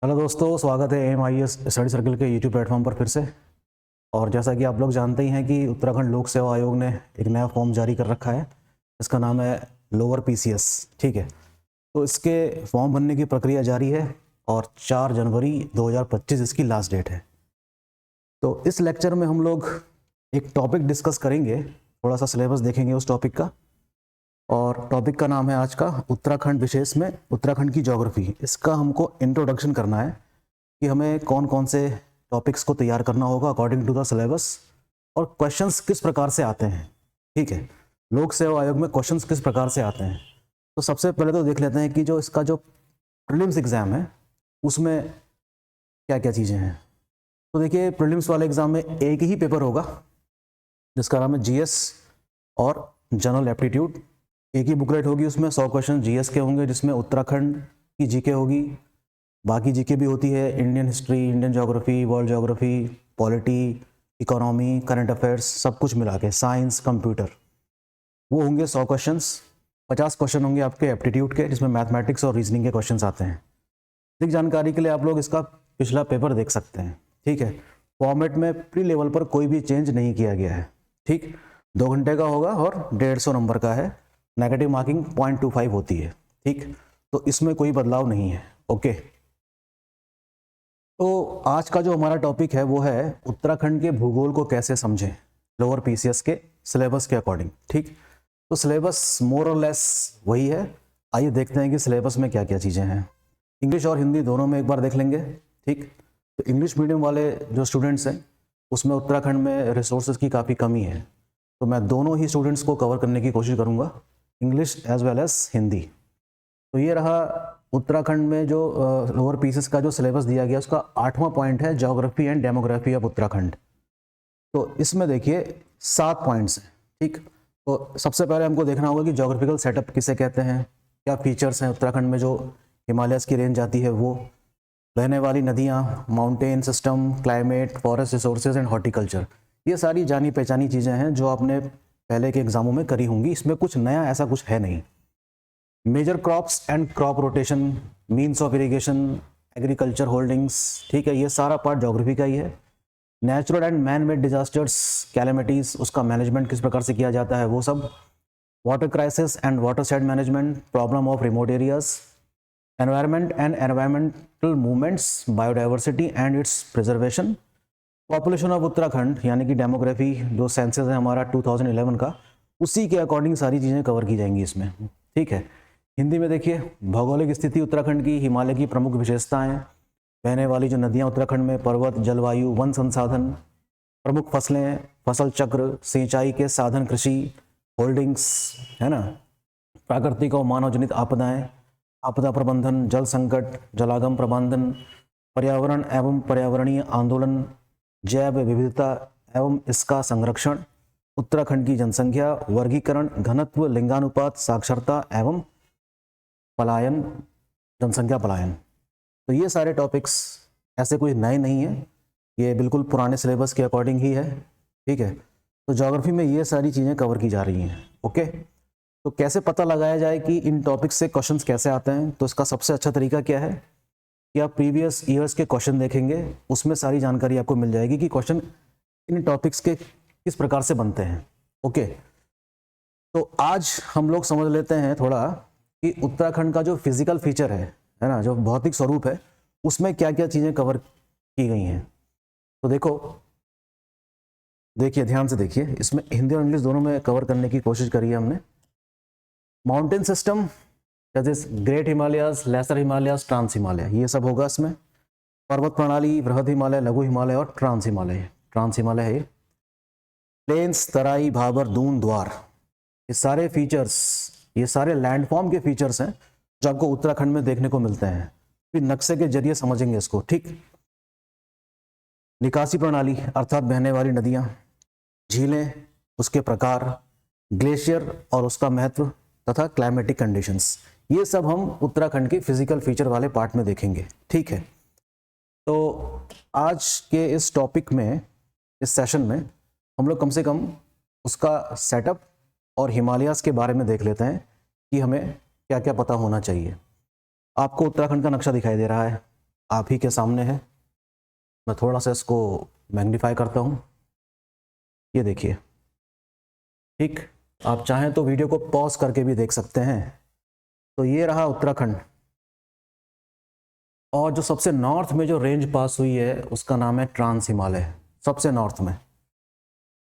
Hello दोस्तों, स्वागत है MIS स्टडी सर्कल के यूट्यूब प्लेटफॉर्म पर फिर से। और जैसा कि आप लोग जानते ही हैं कि उत्तराखंड लोक सेवा आयोग ने एक नया फॉर्म जारी कर रखा है। इसका नाम है लोअर PCS। ठीक है, तो इसके फॉर्म भरने की प्रक्रिया जारी है और 4 जनवरी 2025 इसकी लास्ट डेट है। तो इस लेक्चर में हम लोग एक टॉपिक डिस्कस करेंगे, थोड़ा सा सिलेबस देखेंगे उस टॉपिक का। और टॉपिक का नाम है आज का उत्तराखंड, विशेष में उत्तराखंड की ज्योग्राफी। इसका हमको इंट्रोडक्शन करना है कि हमें कौन कौन से टॉपिक्स को तैयार करना होगा अकॉर्डिंग टू द सिलेबस, और क्वेश्चंस किस प्रकार से आते हैं। ठीक है, लोक सेवा आयोग में क्वेश्चंस किस प्रकार से आते हैं। तो सबसे पहले तो देख लेते हैं कि जो इसका जो प्रीलिम्स एग्ज़ाम है उसमें क्या क्या चीज़ें हैं। तो देखिए, प्रीलिम्स वाले एग्ज़ाम में एक ही पेपर होगा जिसका नाम है GS और जनरल एप्टीट्यूड। एक ही बुकलेट होगी, उसमें 100 क्वेश्चन GS के होंगे, जिसमें उत्तराखंड की GK होगी, बाकी GK भी होती है, Indian history, Indian geography, world geography, polity, economy, current affairs, सब कुछ मिला के, साइंस, कंप्यूटर, वो होंगे 100 क्वेश्चंस। 50 क्वेश्चन होंगे आपके एप्टीट्यूड के, जिसमें मैथमेटिक्स और रीजनिंग के क्वेश्चंस आते हैं। अधिक जानकारी के लिए आप लोग इसका पिछला पेपर देख सकते हैं। ठीक है, फॉर्मेट में प्री लेवल पर कोई भी चेंज नहीं किया गया है। ठीक, 2 घंटे का होगा और 150 नंबर का है। नेगेटिव मार्किंग 0.25 होती है। ठीक, तो इसमें कोई बदलाव नहीं है। ओके, तो आज का जो हमारा टॉपिक है वो है उत्तराखंड के भूगोल को कैसे समझें, लोअर PCS के सिलेबस के अकॉर्डिंग। ठीक, तो सिलेबस मोर और लेस वही है। आइए देखते हैं कि सिलेबस में क्या क्या चीज़ें हैं। इंग्लिश और हिंदी दोनों में एक बार देख लेंगे। ठीक, तो इंग्लिश मीडियम वाले जो स्टूडेंट्स हैं उसमें उत्तराखंड में रिसोर्सेज की काफ़ी कमी है, तो मैं दोनों ही स्टूडेंट्स को कवर करने की कोशिश करूँगा, English as well as Hindi. तो ये रहा उत्तराखंड में जो लोअर PCS का जो सिलेबस दिया गया, उसका 8वां पॉइंट है geography and demography of Uttarakhand. तो इसमें देखिए 7 पॉइंट्स हैं। ठीक, तो सबसे पहले हमको देखना होगा कि ज्योग्राफिकल सेटअप किसे कहते हैं, क्या फीचर्स हैं उत्तराखंड में। जो हिमालयस की रेंज आती है वो, बहने वाली नदियाँ, mountain system, climate, forest resources and horticulture, ये सारी जानी पहचानी चीज़ें हैं जो आपने पहले के एग्जामों में करी होंगी। इसमें कुछ नया ऐसा कुछ है नहीं। Major crops and crop rotation, means of irrigation, agriculture holdings, ठीक है, ये सारा पार्ट ज्योग्राफी का ही है। Natural and man made disasters, calamities, उसका मैनेजमेंट किस प्रकार से किया जाता है वो सब। Water crisis and watershed management, problem of remote areas, environment and environmental movements, biodiversity and its preservation, population of Uttarakhand, यानी कि डेमोग्राफी, जो सेंसस है हमारा 2011 का, उसी के अकॉर्डिंग सारी चीज़ें कवर की जाएंगी इसमें। ठीक है, हिंदी में देखिए, भौगोलिक स्थिति उत्तराखंड की, हिमालय की प्रमुख विशेषताएं, बहने वाली जो नदियां उत्तराखंड में, पर्वत, जलवायु, वन संसाधन, प्रमुख फसलें, फसल चक्र, सिंचाई के साधन, कृषि, होल्डिंग्स, है ना, प्राकृतिक और मानव जनित आपदाएं, आपदा प्रबंधन, जल संकट, जलागम प्रबंधन, पर्यावरण एवं पर्यावरणीय आंदोलन, जैव विविधता एवं इसका संरक्षण, उत्तराखंड की जनसंख्या, वर्गीकरण, घनत्व, लिंगानुपात, साक्षरता एवं पलायन, जनसंख्या पलायन। तो ये सारे टॉपिक्स ऐसे कोई नए नहीं हैं, ये बिल्कुल पुराने सिलेबस के अकॉर्डिंग ही है। ठीक है, तो ज्योग्राफी में ये सारी चीज़ें कवर की जा रही हैं। ओके, तो कैसे पता लगाया जाए कि इन टॉपिक्स से क्वेश्चंस कैसे आते हैं, तो इसका सबसे अच्छा तरीका क्या है कि आप प्रीवियस ईयर्स के क्वेश्चन देखेंगे, उसमें सारी जानकारी आपको मिल जाएगी कि क्वेश्चन इन टॉपिक्स के किस प्रकार से बनते हैं। ओके, तो आज हम लोग समझ लेते हैं थोड़ा कि उत्तराखंड का जो फिजिकल फीचर है ना, जो भौतिक स्वरूप है, उसमें क्या क्या चीज़ें कवर की गई हैं। तो देखिए ध्यान से देखिए, इसमें हिंदी और इंग्लिश दोनों में कवर करने की कोशिश करी है हमने। माउंटेन सिस्टम, जैसे great Himalayas, lesser Himalayas, trans Himalaya, ये सब होगा इसमें। पर्वत प्रणाली, बृहद हिमालय, लघु हिमालय और ट्रांस हिमालय। ट्रांस हिमालय है ये। प्लेन्स, तराई, भाबर, दून, द्वार, ये सारे फीचर्स, ये सारे लैंडफॉर्म के फीचर्स हैं जो आपको उत्तराखंड में देखने को मिलते हैं। फिर नक्शे के जरिए समझेंगे इसको। ठीक, निकासी प्रणाली अर्थात बहने वाली नदियां, झीलें, उसके प्रकार, ग्लेशियर और उसका महत्व, तथा क्लाइमेटिक कंडीशंस, ये सब हम उत्तराखंड के फिजिकल फीचर वाले पार्ट में देखेंगे। ठीक है, तो आज के इस टॉपिक में, इस सेशन में हम लोग कम से कम उसका सेटअप और हिमालयास के बारे में देख लेते हैं कि हमें क्या क्या पता होना चाहिए। आपको उत्तराखंड का नक्शा दिखाई दे रहा है, आप ही के सामने है। मैं थोड़ा सा इसको मैग्नीफाई करता हूँ, ये देखिए। ठीक, आप चाहें तो वीडियो को पॉज करके भी देख सकते हैं। तो ये रहा उत्तराखंड, और जो सबसे नॉर्थ में जो रेंज पास हुई है उसका नाम है ट्रांस हिमालय, सबसे नॉर्थ में।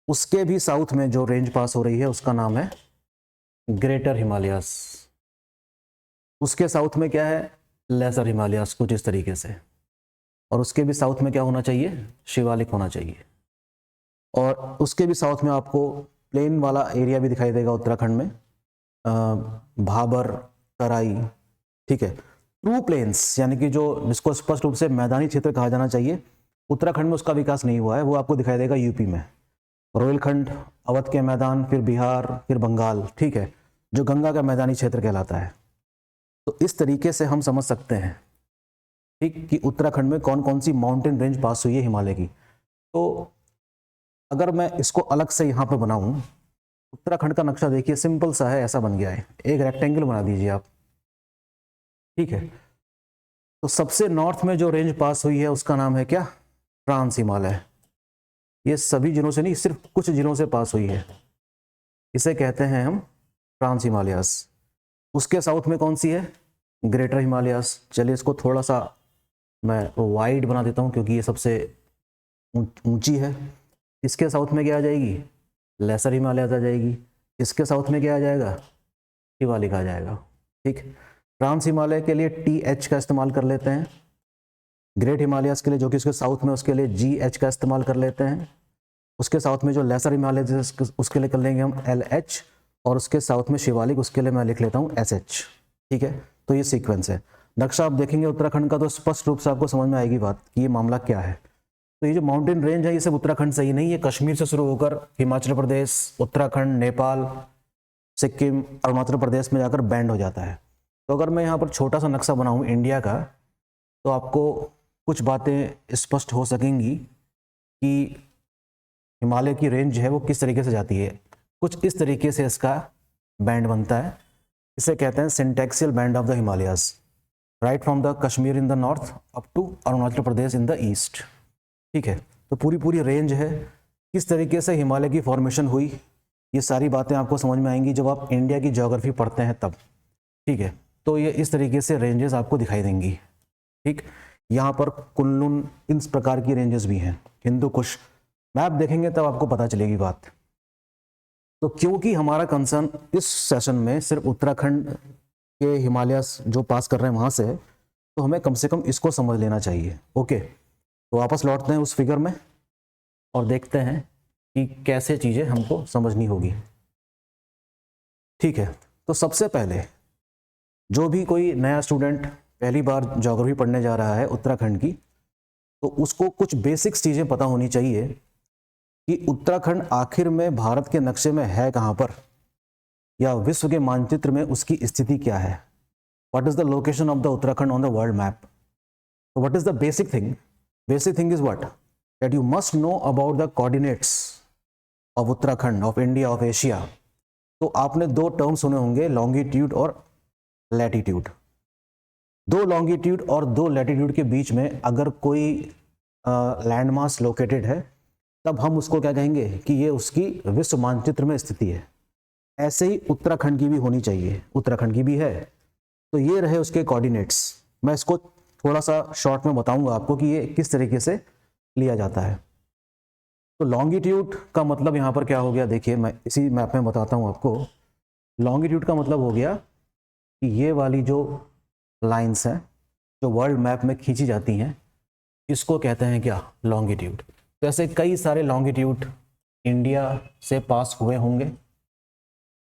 उसके भी साउथ में जो रेंज पास हो रही है उसका नाम है ग्रेटर हिमालयस। उसके साउथ में क्या है, लेसर हिमालयस, कुछ इस तरीके से। और उसके भी साउथ में क्या होना चाहिए, शिवालिक होना चाहिए। और उसके भी साउथ में आपको प्लेन वाला एरिया भी दिखाई देगा उत्तराखंड में, भाबर, तराई। ठीक है, ट्रू प्लेन्स यानी कि जो जिसको स्पष्ट रूप से मैदानी क्षेत्र कहा जाना चाहिए, उत्तराखंड में उसका विकास नहीं हुआ है, वो आपको दिखाई देगा यूपी में। रोहिलखंड, अवध के मैदान, फिर बिहार, फिर बंगाल, ठीक है, जो गंगा का मैदानी क्षेत्र कहलाता है। तो इस तरीके से हम समझ सकते हैं, ठीक, कि उत्तराखंड में कौन कौन सी माउंटेन रेंज पास हुई है हिमालय की। तो अगर मैं इसको अलग से यहाँ पर बनाऊँ, उत्तराखंड का नक्शा देखिए, सिंपल सा है, ऐसा बन गया है। एक रेक्टेंगल बना दीजिए आप, ठीक है। तो सबसे नॉर्थ में जो रेंज पास हुई है उसका नाम है क्या, ट्रांस हिमालय। ये सभी जिलों से नहीं, सिर्फ कुछ जिलों से पास हुई है, इसे कहते हैं हम ट्रांस हिमालयस। उसके साउथ में कौन सी है, ग्रेटर हिमालयस। चलिए इसको थोड़ा सा मैं वाइड बना देता हूँ क्योंकि ये सबसे ऊंची है। इसके साउथ में क्या आ जाएगी, लेसर हिमालयस आ जाएगी। इसके साउथ में क्या आ जाएगा, शिवालिक आ जाएगा। ठीक, ट्रांस हिमालय के लिए TH का इस्तेमाल कर लेते हैं, ग्रेट हिमालयस के लिए जो कि उसके साउथ में, उसके लिए GH का इस्तेमाल कर लेते हैं। उसके साउथ में जो लेसर हिमालय उसके लिए कर लेंगे हम LH, और उसके साउथ में शिवालिक, उसके लिए मैं लिख लेता हूँ SH। ठीक है, तो ये सीक्वेंस है। नक्शा आप देखेंगे उत्तराखंड का तो स्पष्ट रूप से आपको समझ में आएगी बात कि ये मामला क्या है। तो ये जो माउंटेन रेंज है ये सब उत्तराखंड से ही नहीं, ये कश्मीर से शुरू होकर हिमाचल प्रदेश, उत्तराखंड, नेपाल, सिक्किम, अरुणाचल प्रदेश में जाकर बैंड हो जाता है। तो अगर मैं यहाँ पर छोटा सा नक्शा बनाऊँ इंडिया का, तो आपको कुछ बातें स्पष्ट हो सकेंगी कि हिमालय की रेंज है वो किस तरीके से जाती है। कुछ इस तरीके से इसका बैंड बनता है, इसे कहते हैं syntaxial band of the Himalayas, right from the Kashmir in the north up to Arunachal Pradesh in the east. ठीक है, तो पूरी रेंज है, किस तरीके से हिमालय की फॉर्मेशन हुई, ये सारी बातें आपको समझ में आएंगी जब आप इंडिया की ज्योग्राफी पढ़ते हैं तब। ठीक है, तो ये इस तरीके से रेंजेस आपको दिखाई देंगी। ठीक, यहाँ पर कुनलुन, इन प्रकार की रेंजेस भी हैं, हिंदू कुश। मैप देखेंगे तब आपको पता चलेगी बात। तो क्योंकि हमारा कंसर्न इस सेशन में सिर्फ उत्तराखंड के हिमालय जो पास कर रहे हैं वहाँ से है, तो हमें कम से कम इसको समझ लेना चाहिए। ओके, तो वापस लौटते हैं उस फिगर में और देखते हैं कि कैसे चीज़ें हमको समझनी होगी। ठीक है, तो सबसे पहले जो भी कोई नया स्टूडेंट पहली बार ज्योग्राफी पढ़ने जा रहा है उत्तराखंड की, तो उसको कुछ बेसिक्स चीज़ें पता होनी चाहिए कि उत्तराखंड आखिर में भारत के नक्शे में है कहाँ पर, या विश्व के मानचित्र में उसकी स्थिति क्या है। What is the location of the Uttarakhand on the world map. तो what is the basic thing, basic thing is what, that you must know about the coordinates of Uttarakhand, of India, of Asia. तो आपने दो term सुने होंगे, longitude और latitude. दो longitude और दो लैटिट्यूड के बीच में अगर कोई लैंडमास लोकेटेड है, तब हम उसको क्या कहेंगे कि ये उसकी विश्व मानचित्र में स्थिति है। ऐसे ही उत्तराखंड की भी होनी चाहिए, उत्तराखंड की भी है। तो ये रहे उसके कोऑर्डिनेट्स। मैं इसको थोड़ा सा शॉर्ट में बताऊंगा आपको कि ये किस तरीके से लिया जाता है। तो लॉन्गिट्यूड का मतलब यहाँ पर क्या हो गया, देखिए मैं इसी मैप में बताता हूँ आपको। लॉन्गिट्यूड का मतलब हो गया कि ये वाली जो लाइंस हैं जो वर्ल्ड मैप में खींची जाती हैं, इसको कहते हैं क्या, लॉन्गिट्यूड। तो ऐसे कई सारे लॉन्गिट्यूड इंडिया से पास हुए होंगे,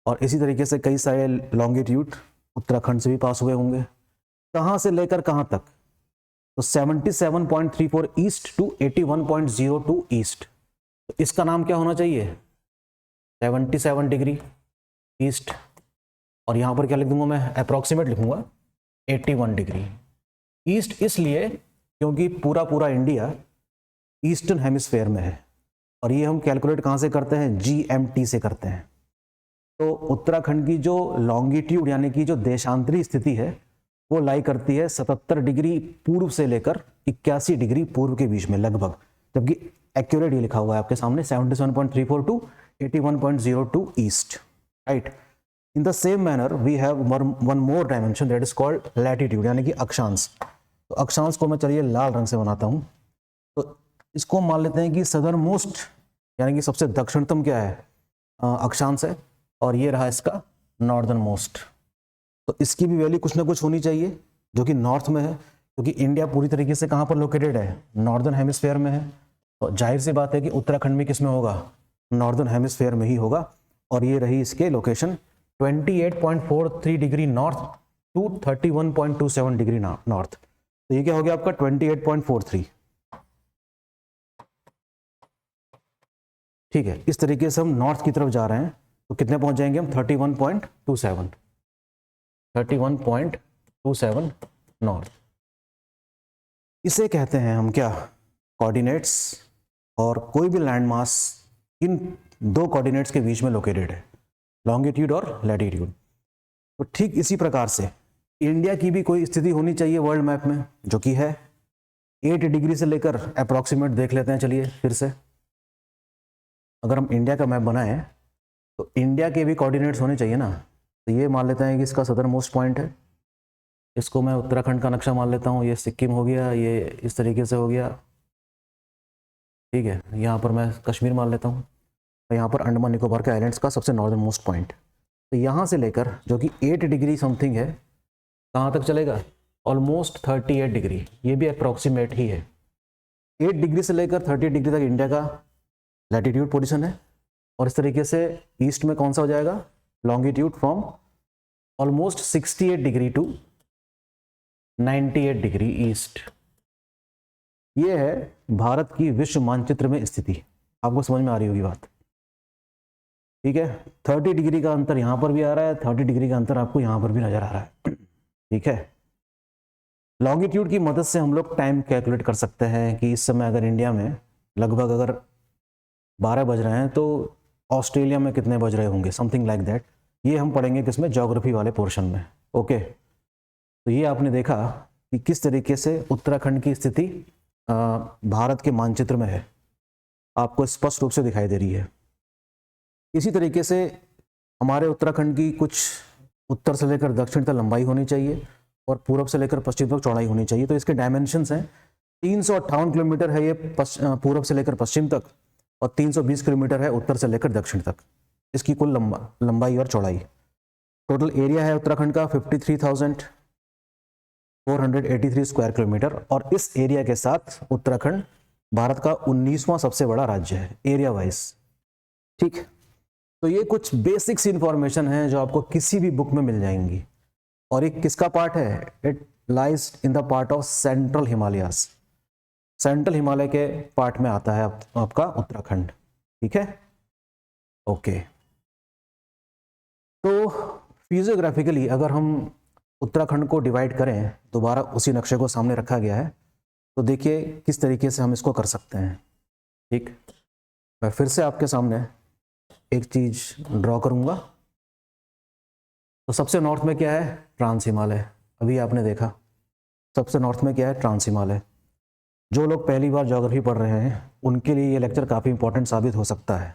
और इसी तरीके से कई सारे लॉन्गिट्यूड उत्तराखंड से भी पास हुए होंगे। कहाँ से लेकर कहाँ तक, तो 77.34 ईस्ट टू 81.02 ईस्ट। तो इसका नाम क्या होना चाहिए, 77 डिग्री ईस्ट, और यहाँ पर क्या लिख दूंगा मैं, अप्रॉक्सीमेट लिखूंगा 81 डिग्री ईस्ट, इसलिए क्योंकि पूरा इंडिया ईस्टर्न हेमिस्फेयर में है। और ये हम कैलकुलेट कहाँ से करते हैं, GMT से करते हैं। तो उत्तराखंड की जो लॉन्गिट्यूड यानी कि जो देशांतरी स्थिति है वो लाई करती है 77 डिग्री पूर्व से लेकर 81 डिग्री पूर्व के बीच में लगभग, जबकि एक्यूरेट ये लिखा हुआ है आपके सामने 77.34 to 81.02 east, right. In the same manner we have one more dimension that is called latitude, यानी कि अक्षांश। तो अक्षांश को मैं चलिए लाल रंग से बनाता हूं। तो इसको मान लेते हैं कि सदर्न मोस्ट यानी कि सबसे दक्षिणतम क्या है, अक्षांश है, और ये रहा इसका नॉर्दर्न मोस्ट। तो इसकी भी वैल्यू कुछ ना कुछ होनी चाहिए जो कि नॉर्थ में है, क्योंकि इंडिया पूरी तरीके से कहाँ पर लोकेटेड है, नॉर्दर्न हेमिस्फेयर में है। तो जाहिर सी बात है कि उत्तराखंड में किस में होगा, नॉर्दर्न हेमिस्फेयर में ही होगा। और ये रही इसके location 28.43 degree north to 31.27 degree north. तो ये क्या हो गया आपका 28.43, ठीक है। इस तरीके से हम नॉर्थ की तरफ जा रहे हैं, तो कितने पहुंच जाएंगे हम 31.27 नॉर्थ। इसे कहते हैं हम क्या, कोऑर्डिनेट्स। और कोई भी लैंडमास इन दो कोऑर्डिनेट्स के बीच में लोकेटेड है, लॉन्गिट्यूड और लैटिट्यूड। तो ठीक इसी प्रकार से इंडिया की भी कोई स्थिति होनी चाहिए वर्ल्ड मैप में, जो कि है 8 डिग्री से लेकर अप्रॉक्सीमेट देख लेते हैं चलिए फिर से। अगर हम इंडिया का मैप बनाएं तो इंडिया के भी कोऑर्डिनेट्स होने चाहिए ना। तो ये मान लेते हैं कि इसका सदर्न मोस्ट पॉइंट है, इसको मैं उत्तराखंड का नक्शा मान लेता हूँ, ये सिक्किम हो गया, ये इस तरीके से हो गया, ठीक है। यहाँ पर मैं कश्मीर मान लेता हूँ, और यहाँ पर अंडमान निकोबार के आइलैंड्स का सबसे नॉर्दर्न मोस्ट पॉइंट। तो यहाँ से लेकर जो कि 8 डिग्री समथिंग है, कहाँ तक चलेगा, ऑलमोस्ट 38 डिग्री, ये भी अप्रॉक्सीमेट ही है। 8 डिग्री से लेकर 30 डिग्री तक इंडिया का लैटिट्यूड पोजीशन है, और इस तरीके से ईस्ट में कौन सा हो जाएगा, longitude from almost 68 degree to 98 degree east. ये है भारत की विश्व मानचित्र में स्थिति। आपको समझ में आ रही होगी बात, ठीक है। 30 डिग्री का अंतर यहाँ पर भी आ रहा है, 30 डिग्री का अंतर आपको यहाँ पर भी नजर आ रहा है, ठीक है। लॉन्गिट्यूड की मदद से हम लोग टाइम कैलकुलेट कर सकते हैं कि इस समय अगर इंडिया में लगभग अगर 12 बज रहे हैं तो ऑस्ट्रेलिया में कितने बज रहे होंगे, समथिंग लाइक दैट। ये हम पढ़ेंगे किसमें, ज्योग्राफी वाले पोर्शन में, ओके। तो ये आपने देखा कि किस तरीके से उत्तराखंड की स्थिति भारत के मानचित्र में है, आपको स्पष्ट रूप से दिखाई दे रही है। इसी तरीके से हमारे उत्तराखंड की कुछ उत्तर से लेकर दक्षिण तक लंबाई होनी चाहिए और पूर्व से लेकर पश्चिम तक चौड़ाई होनी चाहिए। तो इसके डायमेंशंस हैं, 358 किलोमीटर है ये पूर्व से लेकर पश्चिम तक, और 320 किलोमीटर है उत्तर से लेकर दक्षिण तक, इसकी कुल लंबाई और चौड़ाई। टोटल एरिया है उत्तराखंड का 53,483 स्क्वायर किलोमीटर, और इस एरिया के साथ उत्तराखंड भारत का 19वां सबसे बड़ा राज्य है एरिया वाइज, ठीक। तो ये कुछ बेसिक्स इंफॉर्मेशन है जो आपको किसी भी बुक में मिल जाएंगी। और एक किसका पार्ट है, it lies in the part of central Himalayas, central Himalaya के पार्ट में आता है आपका उत्तराखंड, ठीक है, ओके। तो फिजियोग्राफिकली अगर हम उत्तराखंड को डिवाइड करें, दोबारा उसी नक्शे को सामने रखा गया है, तो देखिए किस तरीके से हम इसको कर सकते हैं, ठीक। मैं फिर से आपके सामने एक चीज ड्रॉ करूंगा। तो सबसे नॉर्थ में क्या है, ट्रांस हिमालय, अभी आपने देखा सबसे नॉर्थ में क्या है, ट्रांस हिमालय। जो लोग पहली बार ज्योग्राफी पढ़ रहे हैं उनके लिए ये लेक्चर काफ़ी इंपॉर्टेंट साबित हो सकता है।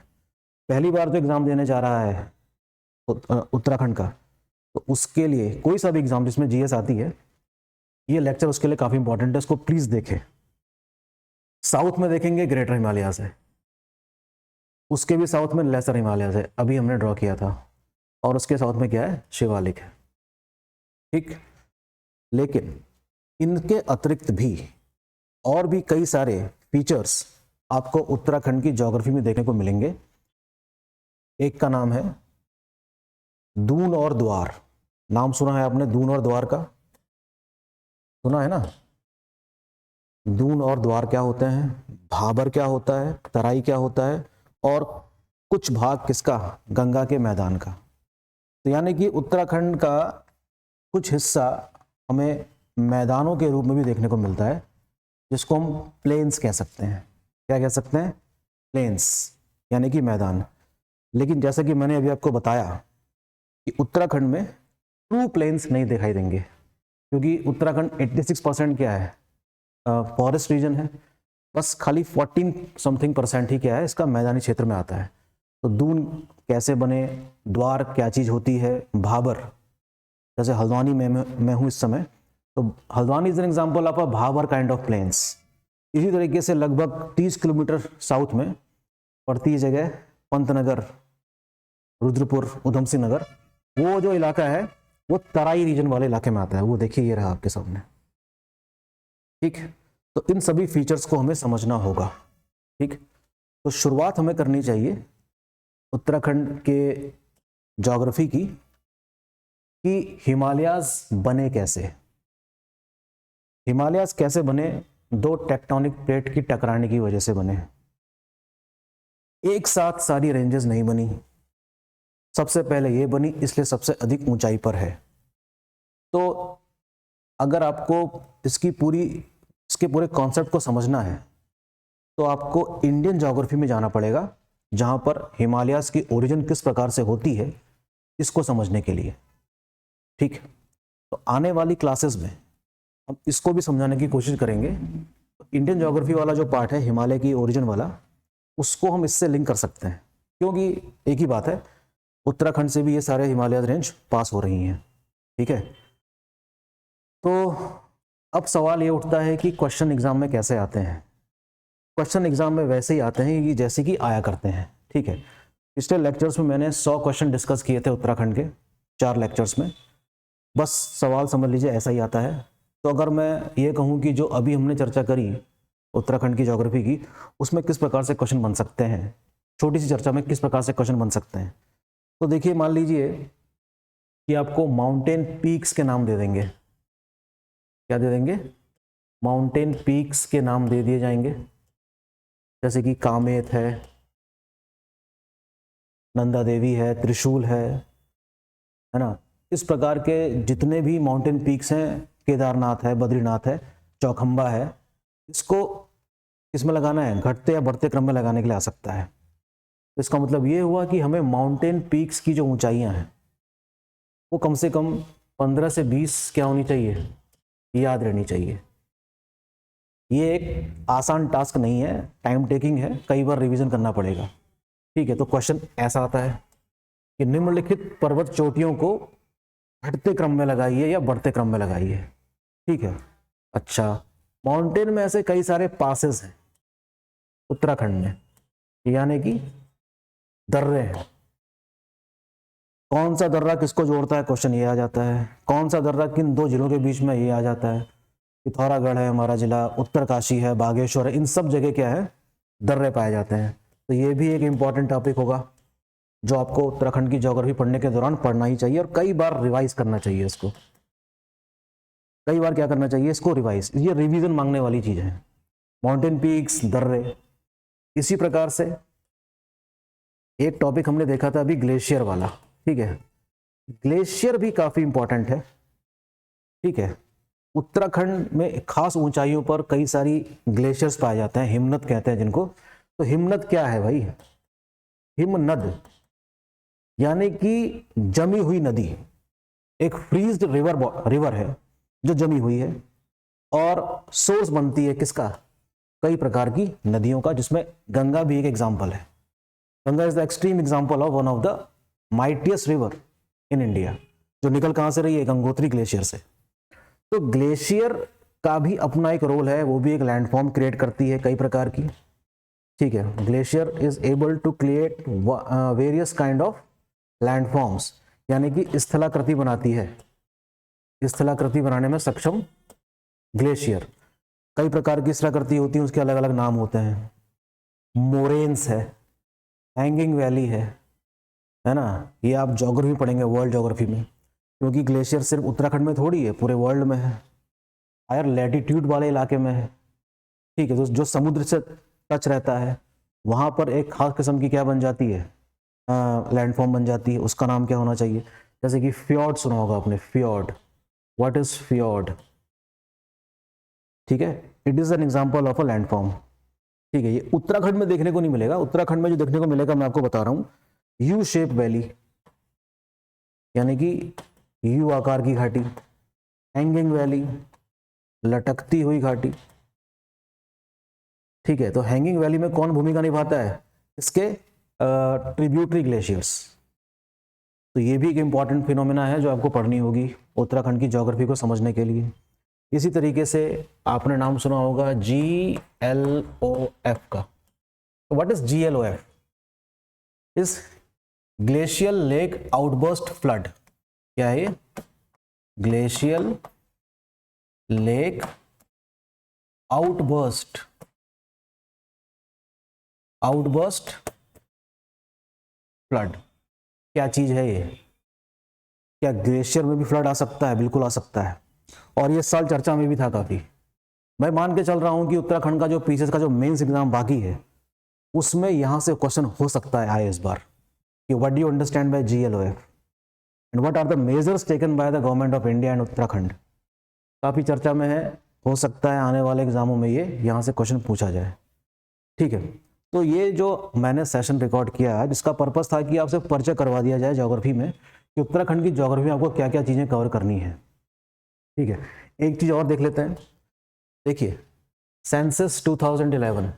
पहली बार जो एग्ज़ाम देने जा रहा है उत्तराखंड का, तो उसके लिए कोई सा भी एग्ज़ाम जिसमें जीएस आती है, ये लेक्चर उसके लिए काफ़ी इंपॉर्टेंट है, इसको प्लीज़ देखें। साउथ में देखेंगे ग्रेटर हिमालयाज है, उसके भी साउथ में लेसर हिमालयाज है, अभी हमने ड्रॉ किया था, और उसके साउथ में क्या है, शिवालिक है, ठीक। लेकिन इनके अतिरिक्त भी और भी कई सारे फीचर्स आपको उत्तराखंड की ज्योग्राफी में देखने को मिलेंगे। एक का नाम है दून और द्वार, नाम सुना है आपने दून और द्वार का, सुना है ना। दून और द्वार क्या होते हैं, भाबर क्या होता है, तराई क्या होता है, और कुछ भाग किसका, गंगा के मैदान का। तो यानी कि उत्तराखंड का कुछ हिस्सा हमें मैदानों के रूप में भी देखने को मिलता है, जिसको हम प्लेन्स कह सकते हैं। क्या कह सकते हैं, प्लेन्स यानी कि मैदान। लेकिन जैसा कि मैंने अभी आपको बताया कि उत्तराखंड में ट्रू प्लेन्स नहीं दिखाई देंगे, क्योंकि उत्तराखंड 86% क्या है, फॉरेस्ट रीजन है, बस खाली 14 समथिंग % ही क्या है इसका मैदानी क्षेत्र में आता है। तो दून कैसे बने, द्वार क्या चीज़ होती है, भाबर, जैसे हल्द्वानी में मैं हूँ इस समय, तो Haldwani is an example of a Bhabar kind of plains. इसी तरीके से लगभग 30 किलोमीटर साउथ में पड़ती है जगह पंतनगर, रुद्रपुर, उधम सिंह नगर, वो जो इलाका है वो तराई रीजन वाले इलाके में आता है। वो देखिए ये रहा आपके सामने, ठीक। तो इन सभी फीचर्स को हमें समझना होगा, ठीक। तो शुरुआत हमें करनी चाहिए उत्तराखंड के ज्योग्राफी की, कि हिमालयाज बने कैसे। हिमालयाज कैसे बने, दो टेक्टोनिक प्लेट की टकराने की वजह से बने। एक साथ सारी रेंजेस नहीं बनी, सबसे पहले ये बनी, इसलिए सबसे अधिक ऊंचाई पर है। तो अगर आपको इसके पूरे कॉन्सेप्ट को समझना है तो आपको इंडियन ज्योग्राफी में जाना पड़ेगा, जहां पर हिमालयाज की ओरिजिन किस प्रकार से होती है इसको समझने के लिए, ठीक। तो आने वाली क्लासेस में हम इसको भी समझाने की कोशिश करेंगे। इंडियन ज्योग्राफी वाला जो पार्ट है हिमालय की ओरिजिन वाला, उसको हम इससे लिंक कर सकते हैं, क्योंकि एक ही बात है, उत्तराखंड से भी ये सारे हिमालय रेंज पास हो रही हैं, ठीक है। तो अब सवाल ये उठता है कि क्वेश्चन एग्जाम में कैसे आते हैं। क्वेश्चन एग्जाम में वैसे ही आते हैं कि जैसे कि आया करते हैं, ठीक है। पिछले लेक्चर्स में मैंने 100 क्वेश्चन डिस्कस किए थे उत्तराखंड के, 4 लेक्चर्स में। बस सवाल समझ लीजिए ऐसा ही आता है। तो अगर मैं ये कहूँ कि जो अभी हमने चर्चा करी उत्तराखंड की ज्योग्राफी की, उसमें किस प्रकार से क्वेश्चन बन सकते हैं, छोटी सी चर्चा में किस प्रकार से क्वेश्चन बन सकते हैं। तो देखिए, मान लीजिए कि आपको माउंटेन पीक्स के नाम दे देंगे। क्या दे देंगे? माउंटेन पीक्स के नाम दे दिए जाएंगे, जैसे कि कामेत है, नंदा देवी है, त्रिशूल है ना। इस प्रकार के जितने भी माउंटेन पीक्स हैं, केदारनाथ है, बद्रीनाथ है, चौखंबा है, इसको किसमें लगाना है? घटते या बढ़ते क्रम में लगाने के लिए आ सकता है। तो इसका मतलब ये हुआ कि हमें माउंटेन पीक्स की जो ऊंचाइयां हैं वो कम से कम 15 से 20 क्या होनी चाहिए, याद रहनी चाहिए। ये एक आसान टास्क नहीं है, टाइम टेकिंग है, कई बार रिवीजन करना पड़ेगा, ठीक है। तो क्वेश्चन ऐसा आता है कि निम्नलिखित पर्वत चोटियों को घटते क्रम में लगाइए या बढ़ते क्रम में लगाइए, ठीक है। अच्छा, माउंटेन में ऐसे कई सारे पासेस हैं उत्तराखंड में, यानी कि दर्रे हैं। कौन सा दर्रा किसको जोड़ता है, क्वेश्चन ये आ जाता है। कौन सा दर्रा किन दो जिलों के बीच में, ये आ जाता है। पिथौरागढ़ है हमारा जिला, उत्तरकाशी है, बागेश्वर है, इन सब जगह क्या है, दर्रे पाए जाते हैं। तो ये भी एक इंपॉर्टेंट टॉपिक होगा जो आपको उत्तराखंड की ज्योग्राफी पढ़ने के दौरान पढ़ना ही चाहिए, और कई बार रिवाइज करना चाहिए इसको। कई बार क्या करना चाहिए, इसको रिवाइज, ये रिवीजन मांगने वाली चीज है। माउंटेन पीक्स, दर्रे। इसी प्रकार से एक टॉपिक हमने देखा था अभी, ग्लेशियर वाला, ठीक है। ग्लेशियर भी काफी इंपॉर्टेंट है, ठीक है। उत्तराखंड में खास ऊंचाइयों पर कई सारी ग्लेशियर्स पाए जाते हैं, हिमनद कहते हैं जिनको। तो हिमनद क्या है भाई? हिमनद यानी कि जमी हुई नदी, एक फ्रीज्ड रिवर है जो जमी हुई है, और सोर्स बनती है किसका? कई प्रकार की नदियों का, जिसमें गंगा भी एक एग्जाम्पल है। Ganga is the extreme example of one of the mightiest river in India, जो निकल कहां से रही है? गंगोत्री ग्लेशियर से। तो ग्लेशियर का भी अपना एक रोल है, वो भी एक लैंडफॉर्म क्रिएट करती है कई प्रकार की, ठीक है। Glacier is able to create various kind of landforms, यानी कि स्थलाकृति बनाती है। स्थलाकृति बनाने में सक्षम ग्लेशियर, कई प्रकार की स्थलाकृति होती है, उसके अलग अलग नाम होते हैं। मोरेन्स है, हैंगिंग वैली है ना। ये आप ज्योग्राफी पढ़ेंगे, वर्ल्ड ज्योग्राफी में, क्योंकि ग्लेशियर सिर्फ उत्तराखंड में थोड़ी है, पूरे वर्ल्ड में है, हायर लैटिट्यूड वाले इलाके में है, ठीक है। तो जो समुद्र से टच रहता है वहां पर एक खास किस्म की क्या बन जाती है, लैंडफॉर्म बन जाती है। उसका नाम क्या होना चाहिए? जैसे कि फ्योर्ड सुना होगा आपने, फ्योर्ड। What is fjord? ठीक है, it is an example of a landform, ठीक है। ये उत्तराखंड में देखने को नहीं मिलेगा। उत्तराखंड में जो देखने को मिलेगा मैं आपको बता रहा हूं, यू शेप वैली, यानी कि यू आकार की घाटी, हैंगिंग वैली, लटकती हुई घाटी। ठीक है, तो हैंगिंग वैली में कौन भूमिका निभाता है? इसके ट्रिब्यूटरी ग्लेशियर्स। तो ये भी एक इंपॉर्टेंट फिनोमेना है जो आपको पढ़नी होगी उत्तराखंड की ज्योग्राफी को समझने के लिए। इसी तरीके से आपने नाम सुना होगा GLOF का। What is GLOF? इस ग्लेशियल लेक आउटबर्स्ट फ्लड। क्या है ये? Glacial lake outburst flood. क्या चीज है ये? क्या ग्लेशियर में भी फ्लड आ सकता है? बिल्कुल आ सकता है, और ये साल चर्चा में भी था काफी। मैं मान के चल रहा हूं कि उत्तराखंड का जो पीसीएस का जो मेंस एग्जाम बाकी है उसमें यहां से क्वेश्चन हो सकता है आए इस बार कि what do you understand by GLOF and what are the measures taken by the government of India and Uttarakhand. काफी चर्चा में है, हो सकता है आने वाले एग्जामों में ये यहाँ से क्वेश्चन पूछा जाए। ठीक है, तो ये जो मैंने सेशन रिकॉर्ड किया है जिसका पर्पस था कि आपसे परिचय करवा दिया जाए ज्योग्राफी में कि उत्तराखंड की ज्योग्राफी में आपको क्या क्या चीजें कवर करनी है। ठीक है, एक चीज और देख लेते हैं। देखिए, सेंसस 2011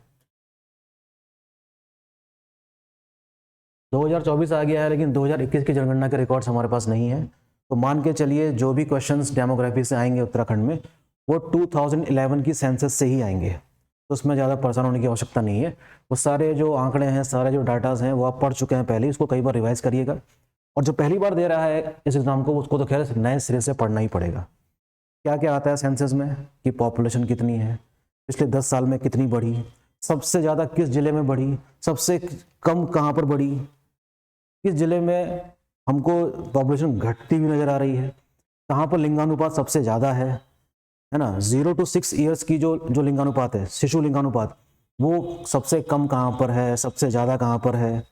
2024 आ गया है, लेकिन 2021 की जनगणना के रिकॉर्ड्स हमारे पास नहीं है। तो मान के चलिए जो भी क्वेश्चंस डेमोग्राफी से आएंगे उत्तराखंड में वो 2011 की सेंसस से ही आएंगे, तो उसमें ज़्यादा परेशान होने की आवश्यकता नहीं है। वो सारे जो आंकड़े हैं, सारे जो डाटाज हैं वो आप पढ़ चुके हैं पहले, इसको कई बार रिवाइज करिएगा। और जो पहली बार दे रहा है इस एग्जाम को उसको तो खैर नए सिरे से पढ़ना ही पड़ेगा। क्या क्या आता है सेंसस में कि पॉपुलेशन कितनी है, पिछले 10 साल में कितनी बढ़ी, सबसे ज़्यादा किस जिले में बढ़ी, सबसे कम कहाँ पर बढ़ी, किस जिले में हमको पॉपुलेशन घटती हुई नजर आ रही है, कहाँ पर लिंगानुपात सबसे ज़्यादा है ना। 0 to 6 ईयर्स की जो लिंगानुपात है, शिशु लिंगानुपात, वो सबसे कम कहाँ पर है, सबसे ज़्यादा कहाँ पर है।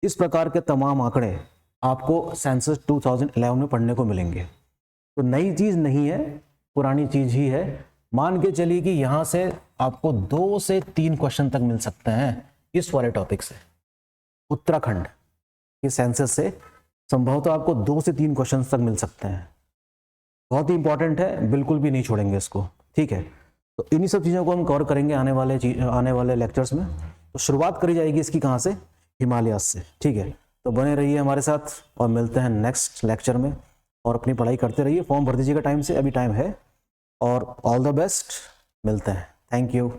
इस प्रकार के तमाम आंकड़े आपको सेंसस 2011 में पढ़ने को मिलेंगे। तो नई चीज़ नहीं है, पुरानी चीज़ ही है। मान के चलिए कि यहाँ से आपको 2 से 3 क्वेश्चन तक मिल सकते हैं इस वाले टॉपिक से। उत्तराखंड के सेंसस से संभवतः आपको 2 से 3 क्वेश्चन तक मिल सकते हैं। बहुत ही इंपॉर्टेंट है, बिल्कुल भी नहीं छोड़ेंगे इसको। ठीक है, तो इन्हीं सब चीज़ों को हम कवर करेंगे आने वाले लेक्चर्स में। तो शुरुआत करी जाएगी इसकी कहाँ से? हिमालयास से। ठीक है, तो बने रहिए हमारे साथ और मिलते हैं नेक्स्ट लेक्चर में। और अपनी पढ़ाई करते रहिए, फॉर्म भर दीजिएगा टाइम से, अभी टाइम है। और ऑल द बेस्ट, मिलते हैं। Thank you.